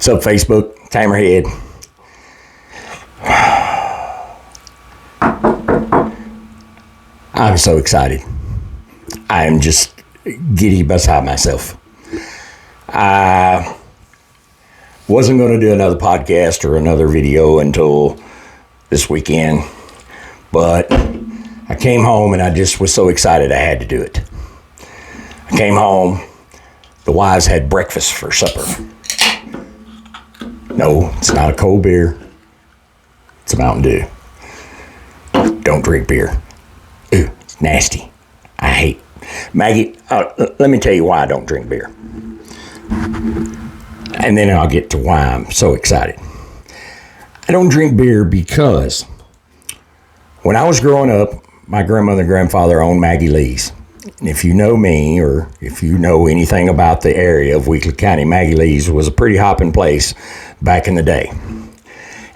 What's up, Facebook? Hammerhead. I'm so excited. I am just giddy beside myself. I wasn't going to do another podcast or another video until this weekend, but I came home and I just was so excited I had to do it. I came home, the wives had breakfast for supper. No, it's not a cold beer. It's a Mountain Dew. Don't drink beer. Ooh, it's nasty. I hate. Maggie, let me tell you why I don't drink beer. And then I'll get to why I'm so excited. I don't drink beer because when I was growing up, my grandmother and grandfather owned Maggie Lee's. And if you know me, or if you know anything about the area of Weakley County, Maggie Lee's was a pretty hopping place back in the day.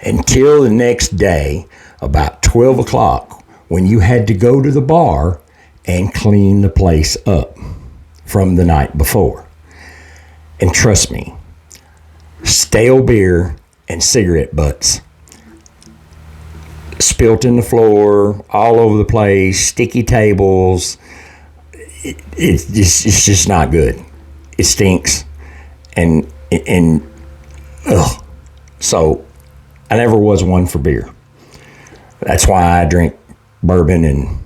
Until the next day, about 12 o'clock, when you had to go to the bar and clean the place up from the night before. And trust me, stale beer and cigarette butts spilt in the floor, all over the place, sticky tables. It's just not good. It stinks, and ugh. So I never was one for beer. That's why I drink bourbon, and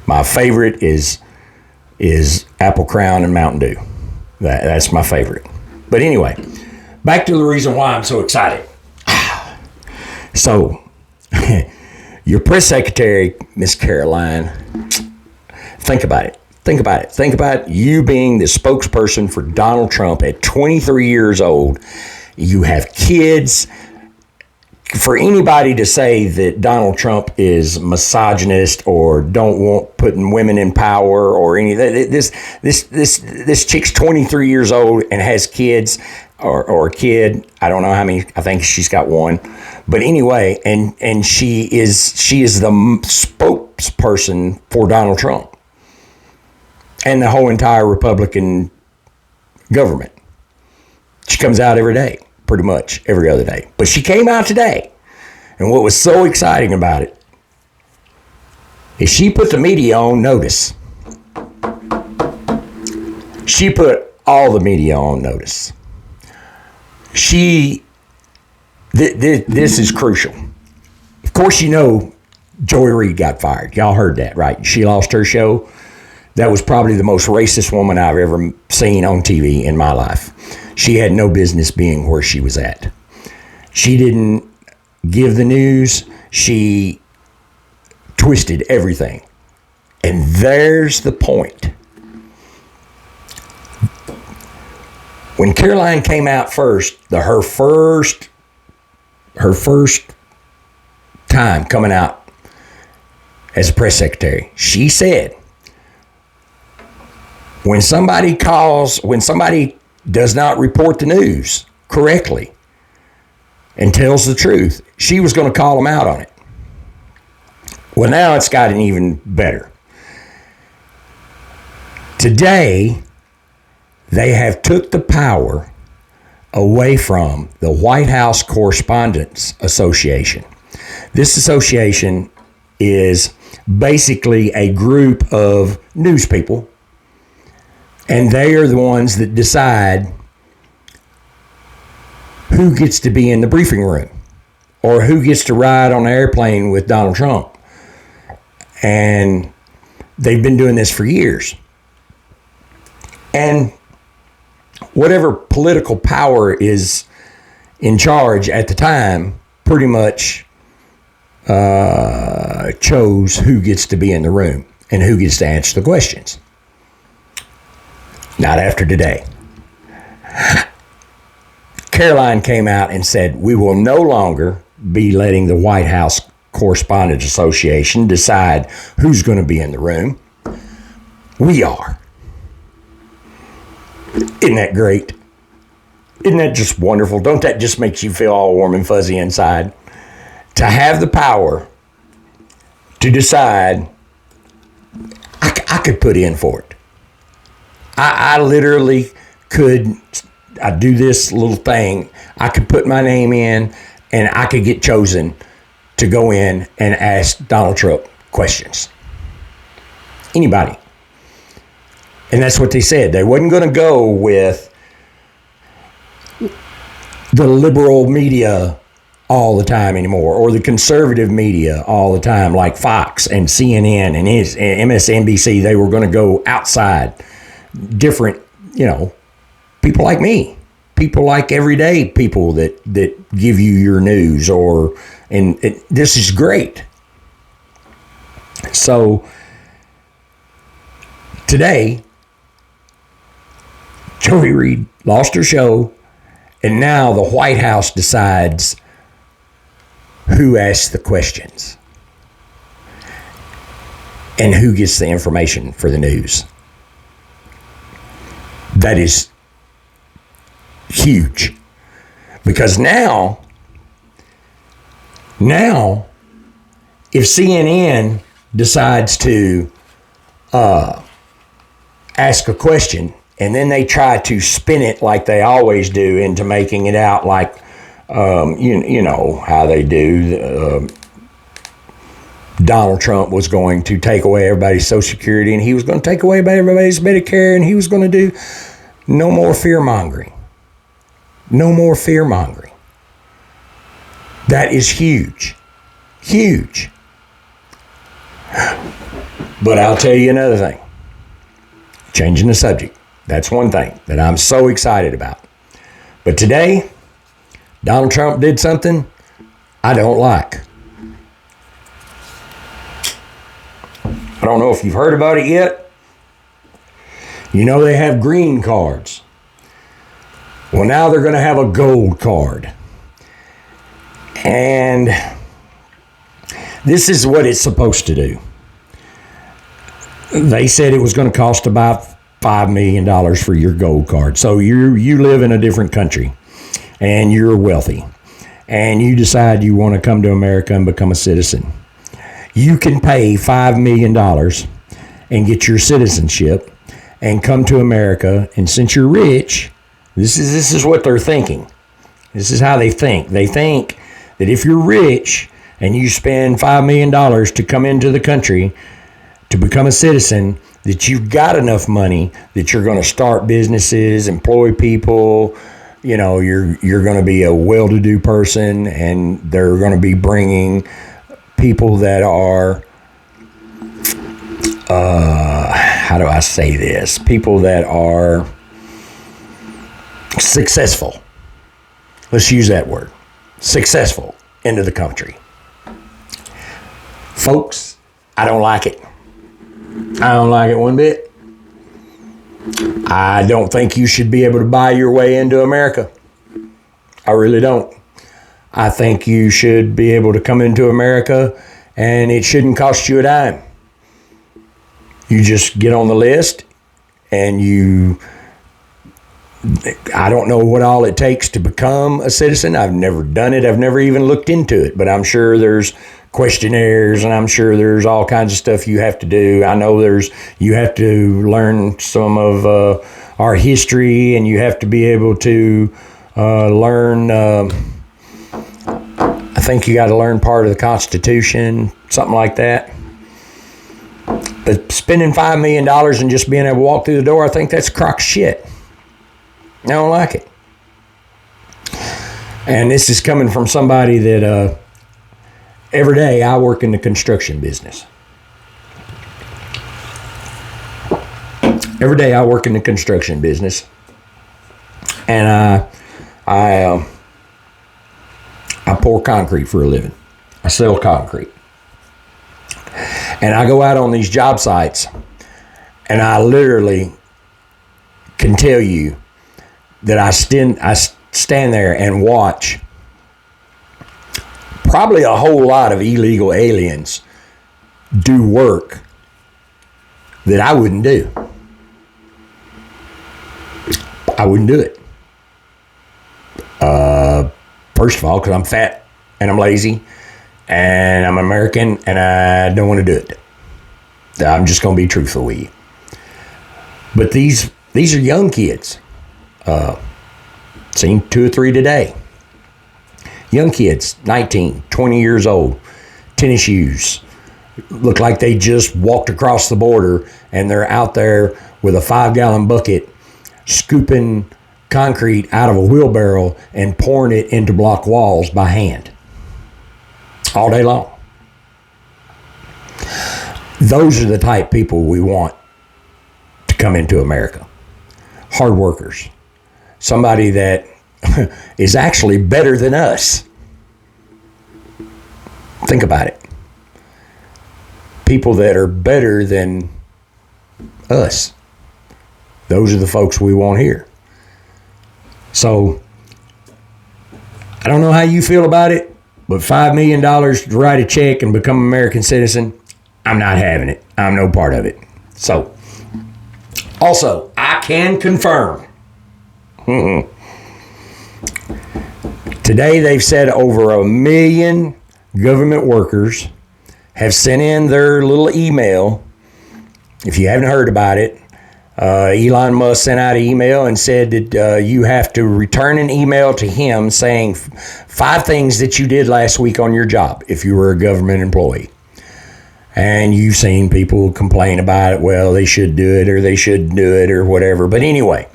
my favorite is Apple Crown and Mountain Dew. That's my favorite. But anyway, back to the reason why I'm so excited. So, your press secretary, Miss Caroline, think about it. Think about you being the spokesperson for Donald Trump at 23 years old. You have kids. For anybody to say that Donald Trump is misogynist or don't want putting women in power or anything, this chick's 23 years old and has kids or a kid. I don't know how many. I think she's got one. But anyway, and she is the spokesperson for Donald Trump and the whole entire Republican government. She comes out every day, pretty much every other day. But she came out today. And what was so exciting about it is she put the media on notice. She put all the media on notice. This is crucial. Of course, you know, Joy Reid got fired. Y'all heard that, right? She lost her show. That was probably the most racist woman I've ever seen on TV in my life. She had no business being where she was at. She didn't give the news. She twisted everything. And there's the point. When Caroline came out first, her first time coming out as a press secretary, she said, when somebody does not report the news correctly and tells the truth, she was going to call them out on it. Well, now it's gotten even better. Today, they have took the power away from the White House Correspondents Association. This association is basically a group of news people, and they are the ones that decide who gets to be in the briefing room or who gets to ride on an airplane with Donald Trump. And they've been doing this for years. And whatever political power is in charge at the time pretty much chose who gets to be in the room and who gets to answer the questions. Not after today. Caroline came out and said, we will no longer be letting the White House Correspondents Association decide who's going to be in the room. We are. Isn't that great? Isn't that just wonderful? Don't that just make you feel all warm and fuzzy inside? To have the power to decide, I could put in for it. I literally could I do this little thing, I could put my name in and I could get chosen to go in and ask Donald Trump questions. Anybody. And that's what they said. They wasn't going to go with the liberal media all the time anymore, or the conservative media all the time, like Fox and CNN and MSNBC. They were going to go outside, different, people like me, people like everyday people that give you your news, this is great. So today, Joy Reid lost her show, and now the White House decides who asks the questions and who gets the information for the news. That is huge, because now if CNN decides to ask a question, and then they try to spin it like they always do into making it out like, you know how they do. Donald Trump was going to take away everybody's Social Security, and he was going to take away everybody's Medicare, and he was going to do no more fear-mongering. No more fear-mongering. That is huge. Huge. But I'll tell you another thing. Changing the subject. That's one thing that I'm so excited about. But today, Donald Trump did something I don't like. I don't know if you've heard about it yet. You know they have green cards. Well, now they're going to have a gold card. And this is what it's supposed to do. They said it was going to cost about $5 million for your gold card. So you live in a different country and you're wealthy and you decide you want to come to America and become a citizen. You can pay $5 million and get your citizenship and come to America. And since you're rich, this is what they're thinking. This is how they think. They think that if you're rich and you spend $5 million to come into the country to become a citizen, that you've got enough money that you're going to start businesses, employ people, you're going to be a well-to-do person, and they're going to be bringing people that are, how do I say this? People that are successful. Let's use that word. Successful into the country. Folks, I don't like it. I don't like it one bit. I don't think you should be able to buy your way into America. I really don't. I think you should be able to come into America and it shouldn't cost you a dime. You just get on the list and I don't know what all it takes to become a citizen. I've never done it. I've never even looked into it, but I'm sure there's questionnaires and I'm sure there's all kinds of stuff you have to do. I know you have to learn some of our history, and you have to be able to learn, I think you got to learn part of the Constitution, something like that. But spending $5 million and just being able to walk through the door, I think that's crock shit. I don't like it. And this is coming from somebody that every day I work in the construction business. Every day I work in the construction business. And I pour concrete for a living. I sell concrete. And I go out on these job sites, and I literally can tell you that I stand there and watch probably a whole lot of illegal aliens do work that I wouldn't do. I wouldn't do it. First of all, because I'm fat and I'm lazy and I'm American and I don't want to do it. I'm just going to be truthful with you. But these are young kids. Seen 2 or 3 today. Young kids, 19, 20 years old, tennis shoes. Look like they just walked across the border and they're out there with a 5-gallon bucket scooping concrete out of a wheelbarrow and pouring it into block walls by hand all day long. Those are the type people we want to come into America. Hard workers. Somebody that is actually better than us. Think about it. People that are better than us. Those are the folks we want here. So, I don't know how you feel about it, but $5 million to write a check and become an American citizen, I'm not having it. I'm no part of it. So, also, I can confirm. Today, they've said over 1 million government workers have sent in their little email. If you haven't heard about it, Elon Musk sent out an email and said that you have to return an email to him saying 5 things that you did last week on your job if you were a government employee. And you've seen people complain about it. Well, they should do it or they shouldn't do it or whatever. But anyway,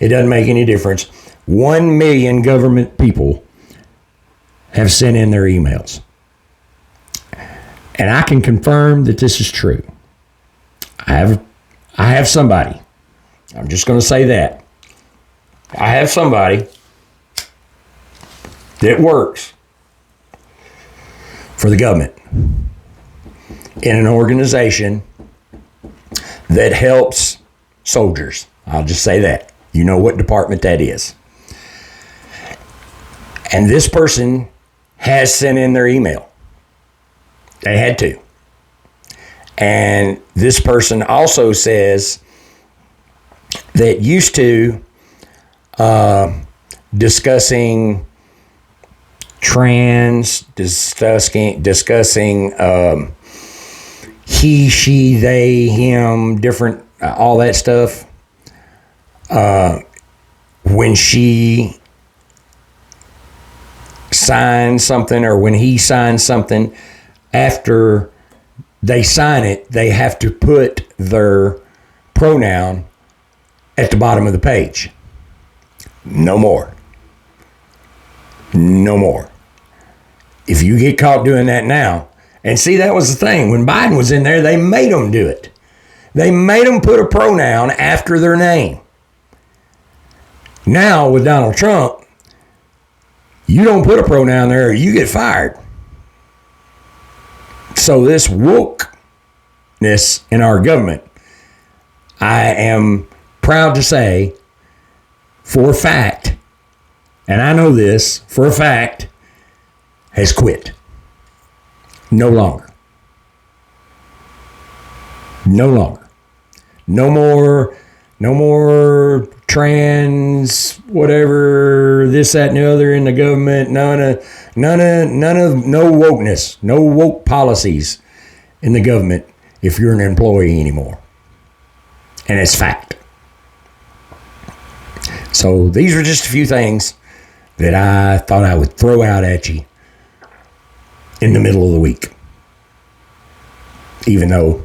it doesn't make any difference. 1 million government people have sent in their emails. And I can confirm that this is true. I have somebody. I'm just going to say that. I have somebody that works for the government in an organization that helps soldiers. I'll just say that. You know what department that is. And this person has sent in their email. They had to. And this person also says that used to discussing trans, discussing he, she, they, him, different, all that stuff. When she signs something or when he signs something, after they sign it, they have to put their pronoun at the bottom of the page. No more. No more. If you get caught doing that now, and see, that was the thing. When Biden was in there, they made them do it. They made them put a pronoun after their name. Now, with Donald Trump, you don't put a pronoun there, you get fired. So this wokeness in our government, I am proud to say for a fact, and I know this for a fact, has quit. No longer. No longer. No more trans, whatever, this, that, and the other in the government. No wokeness, no woke policies in the government if you're an employee anymore. And it's fact. So these are just a few things that I thought I would throw out at you in the middle of the week. Even though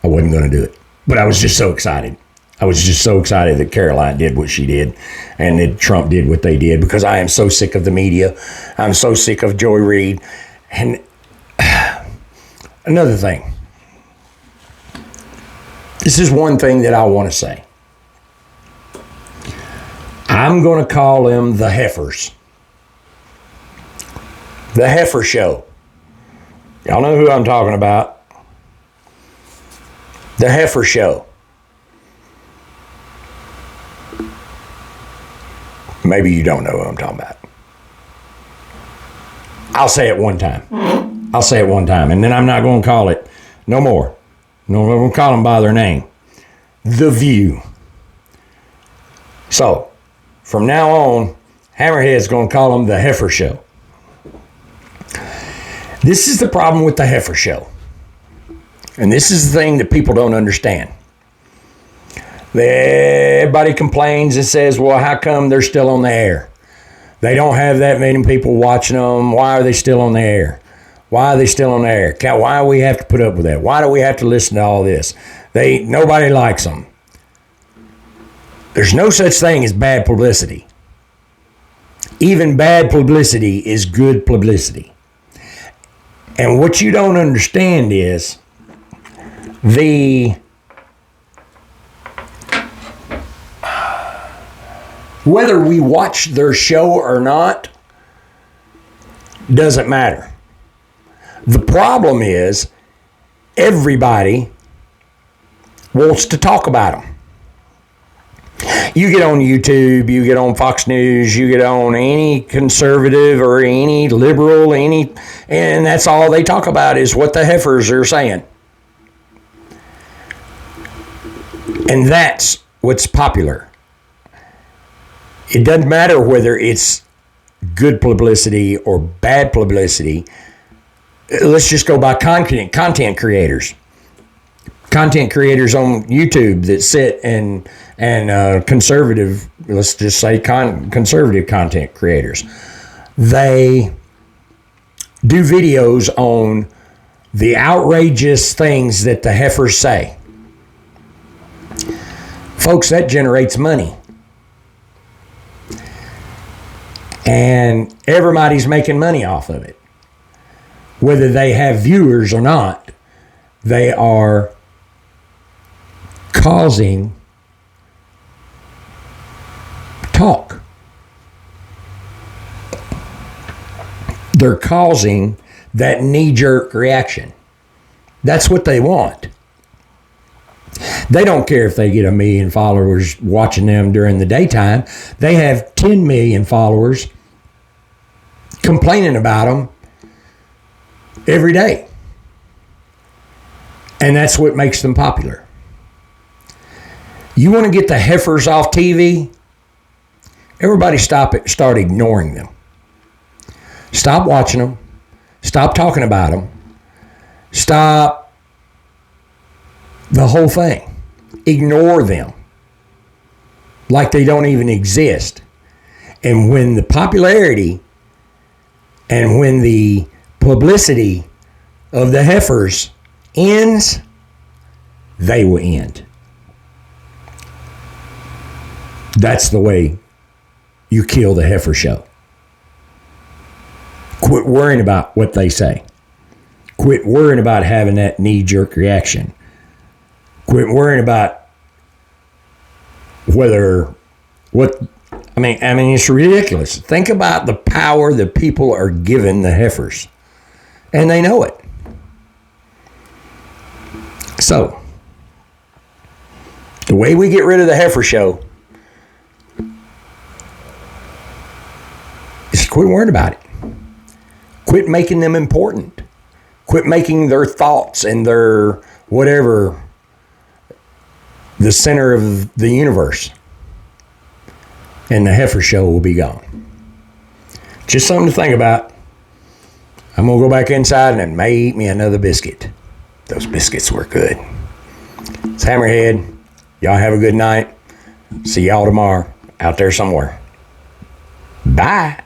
I wasn't going to do it. But I was just so excited. I was just so excited that Caroline did what she did and that Trump did what they did, because I am so sick of the media. I'm so sick of Joy Reid. And another thing. This is one thing that I want to say. I'm going to call them the heifers. The heifer show. Y'all know who I'm talking about. The heifer show. Maybe you don't know who I'm talking about. I'll say it one time. I'll say it one time, and then I'm not going to call it no more. No, I'm going to call them by their name. The View. So, from now on, Hammerhead's going to call them the Heifer Show. This is the problem with the Heifer Show. And this is the thing that people don't understand. Everybody complains and says, well, how come they're still on the air? They don't have that many people watching them. Why are they still on the air? Why are they still on the air? Why do we have to put up with that? Why do we have to listen to all this? Nobody likes them. There's no such thing as bad publicity. Even bad publicity is good publicity. And what you don't understand is whether we watch their show or not doesn't matter. The problem is everybody wants to talk about them. You get on YouTube, you get on Fox News, you get on any conservative or any liberal, and that's all they talk about is what the heifers are saying. And that's what's popular. It doesn't matter whether it's good publicity or bad publicity. Let's just go by content creators. Content creators on YouTube that sit and conservative, let's just say conservative content creators. They do videos on the outrageous things that the heifers say. Folks, that generates money. And everybody's making money off of it. Whether they have viewers or not, they are causing talk. They're causing that knee-jerk reaction. That's what they want. They don't care if they get 1 million followers watching them during the daytime. They have 10 million followers complaining about them every day. And that's what makes them popular. You want to get the heifers off TV? Everybody start ignoring them. Stop watching them. Stop talking about them. Stop the whole thing. Ignore them like they don't even exist. And when the popularity and when the publicity of the heifers ends, they will end. That's the way you kill the heifer show. Quit worrying about what they say. Quit worrying about having that knee-jerk reaction. Quit worrying about I mean, it's ridiculous. Think about the power that people are giving the heifers. And they know it. So, the way we get rid of the heifer show is quit worrying about it. Quit making them important. Quit making their thoughts and their whatever the center of the universe. And the heifer show will be gone. Just something to think about. I'm going to go back inside and may eat me another biscuit. Those biscuits were good. It's Hammerhead. Y'all have a good night. See y'all tomorrow out there somewhere. Bye.